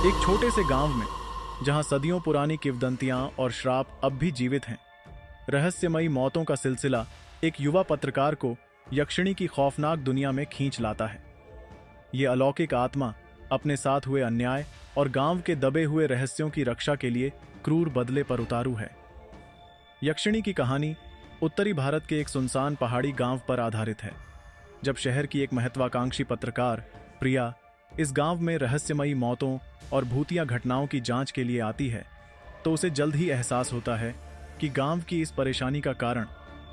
एक छोटे से गांव में, जहां सदियों पुरानी किंवदंतियां और श्राप अब भी जीवित हैं, रहस्यमयी मौतों का सिलसिला एक युवा पत्रकार को यक्षिणी की खौफनाक दुनिया में खींच लाता है। ये अलौकिक आत्मा अपने साथ हुए अन्याय और गांव के दबे हुए रहस्यों की रक्षा के लिए क्रूर बदले पर उतारू है। यक्षिणी की कहानी उत्तरी भारत के एक सुनसान पहाड़ी गांव पर आधारित है। जब शहर की एक महत्वाकांक्षी पत्रकार प्रिया इस गांव में रहस्यमयी मौतों और भूतिया घटनाओं की जांच के लिए आती है, तो उसे जल्द ही एहसास होता है कि गांव की इस परेशानी का कारण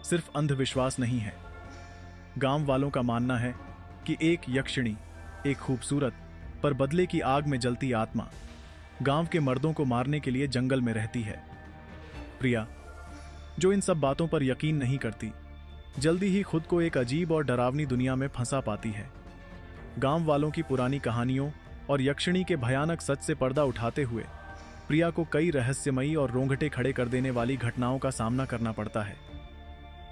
सिर्फ अंधविश्वास नहीं है। गांव वालों का मानना है कि एक यक्षिणी, एक खूबसूरत पर बदले की आग में जलती आत्मा, गांव के मर्दों को मारने के लिए जंगल में रहती है। प्रिया, जो इन सब बातों पर यकीन नहीं करती, जल्दी ही खुद को एक अजीब और डरावनी दुनिया में फंसा पाती है। गांव वालों की पुरानी कहानियों और यक्षिणी के भयानक सच से पर्दा उठाते हुए प्रिया को कई रहस्यमयी और रोंगटे खड़े कर देने वाली घटनाओं का सामना करना पड़ता है।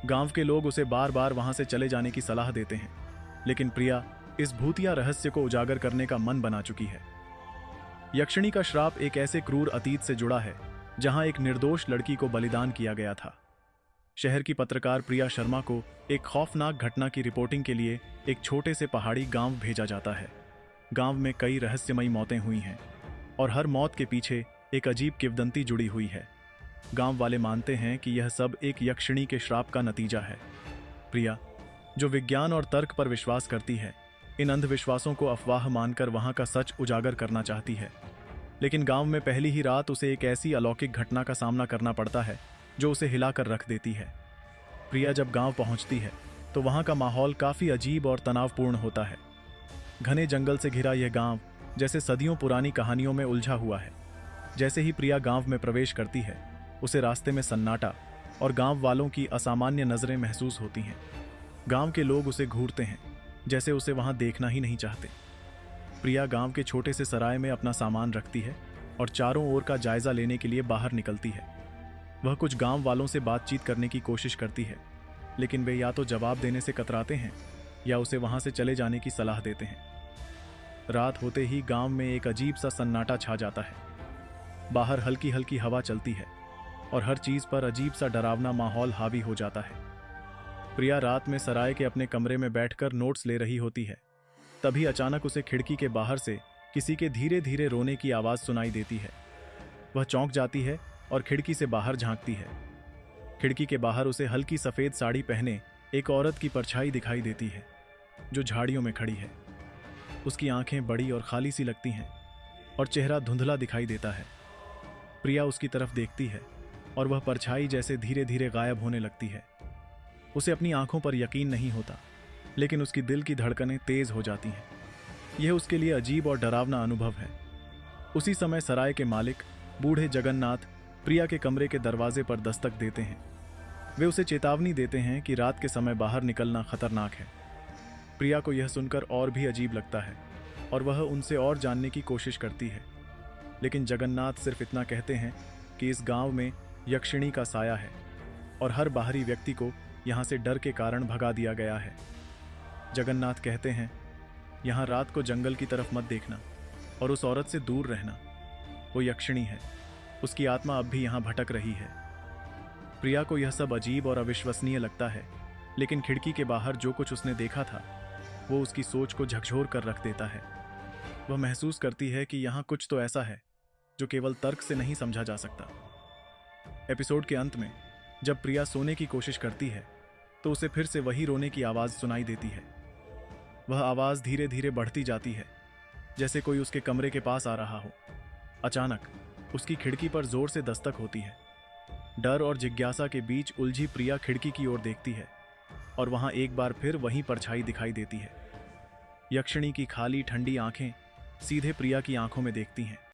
गांव के लोग उसे बार बार वहां से चले जाने की सलाह देते हैं, लेकिन प्रिया इस भूतिया रहस्य को उजागर करने का मन बना चुकी है। यक्षिणी का श्राप एक ऐसे क्रूर अतीत से जुड़ा है जहां एक निर्दोष लड़की को बलिदान किया गया था। शहर की पत्रकार प्रिया शर्मा को एक खौफनाक घटना की रिपोर्टिंग के लिए एक छोटे से पहाड़ी गांव भेजा जाता है। गांव में कई रहस्यमयी मौतें हुई हैं और हर मौत के पीछे एक अजीब किंवदंती जुड़ी हुई है। गांव वाले मानते हैं कि यह सब एक यक्षिणी के श्राप का नतीजा है। प्रिया, जो विज्ञान और तर्क पर विश्वास करती है, इन अंधविश्वासों को अफवाह मानकर वहां का सच उजागर करना चाहती है। लेकिन गांव में पहली ही रात उसे एक ऐसी अलौकिक घटना का सामना करना पड़ता है जो उसे हिलाकर रख देती है। प्रिया जब गांव पहुंचती है तो वहां का माहौल काफी अजीब और तनावपूर्ण होता है। घने जंगल से घिरा यह गांव जैसे सदियों पुरानी कहानियों में उलझा हुआ है। जैसे ही प्रिया गांव में प्रवेश करती है, उसे रास्ते में सन्नाटा और गांव वालों की असामान्य नजरें महसूस होती हैं। गांव के लोग उसे घूरते हैं, जैसे उसे वहां देखना ही नहीं चाहते। प्रिया गांव के छोटे से सराय में अपना सामान रखती है और चारों ओर का जायजा लेने के लिए बाहर निकलती है। वह कुछ गांव वालों से बातचीत करने की कोशिश करती है, लेकिन वे या तो जवाब देने से कतराते हैं या उसे वहां से चले जाने की सलाह देते हैं। रात होते ही गांव में एक अजीब सा सन्नाटा छा जाता है। बाहर हल्की हल्की हवा चलती है और हर चीज पर अजीब सा डरावना माहौल हावी हो जाता है। प्रिया रात में सराय के अपने कमरे में बैठकर नोट्स ले रही होती है। तभी अचानक उसे खिड़की के बाहर से किसी के धीरे धीरे रोने की आवाज सुनाई देती है। वह चौंक जाती है और खिड़की से बाहर झांकती है। खिड़की के बाहर उसे हल्की सफेद साड़ी पहने एक औरत की परछाई दिखाई देती है, जो झाड़ियों में खड़ी है। उसकी आंखें बड़ी और खाली सी लगती हैं और चेहरा धुंधला दिखाई देता है। प्रिया उसकी तरफ देखती है और वह परछाई जैसे धीरे धीरे गायब होने लगती है। उसे अपनी आंखों पर यकीन नहीं होता, लेकिन उसकी दिल की धड़कनें तेज हो जाती हैं। यह उसके लिए अजीब और डरावना अनुभव है। उसी समय सराय के मालिक बूढ़े जगन्नाथ प्रिया के कमरे के दरवाजे पर दस्तक देते हैं। वे उसे चेतावनी देते हैं कि रात के समय बाहर निकलना खतरनाक है। प्रिया को यह सुनकर और भी अजीब लगता है और वह उनसे और जानने की कोशिश करती है, लेकिन जगन्नाथ सिर्फ इतना कहते हैं कि इस गांव में यक्षिणी का साया है और हर बाहरी व्यक्ति को यहां से डर के कारण भगा दिया गया है। जगन्नाथ कहते हैं, यहां रात को जंगल की तरफ मत देखना और उस औरत से दूर रहना। वो यक्षिणी है, उसकी आत्मा अब भी यहां भटक रही है। प्रिया को यह सब अजीब और अविश्वसनीय लगता है, लेकिन खिड़की के बाहर जो कुछ उसने देखा था वो उसकी सोच को झकझोर कर रख देता है। वह महसूस करती है कि यहां कुछ तो ऐसा है जो केवल तर्क से नहीं समझा जा सकता। एपिसोड के अंत में जब प्रिया सोने की कोशिश करती है तो उसे फिर से वही रोने की आवाज सुनाई देती है। वह आवाज धीरे धीरे बढ़ती जाती है, जैसे कोई उसके कमरे के पास आ रहा हो। अचानक उसकी खिड़की पर जोर से दस्तक होती है। डर और जिज्ञासा के बीच उलझी प्रिया खिड़की की ओर देखती है और वहां एक बार फिर वही परछाई दिखाई देती है। यक्षिणी की खाली ठंडी आंखें सीधे प्रिया की आंखों में देखती हैं।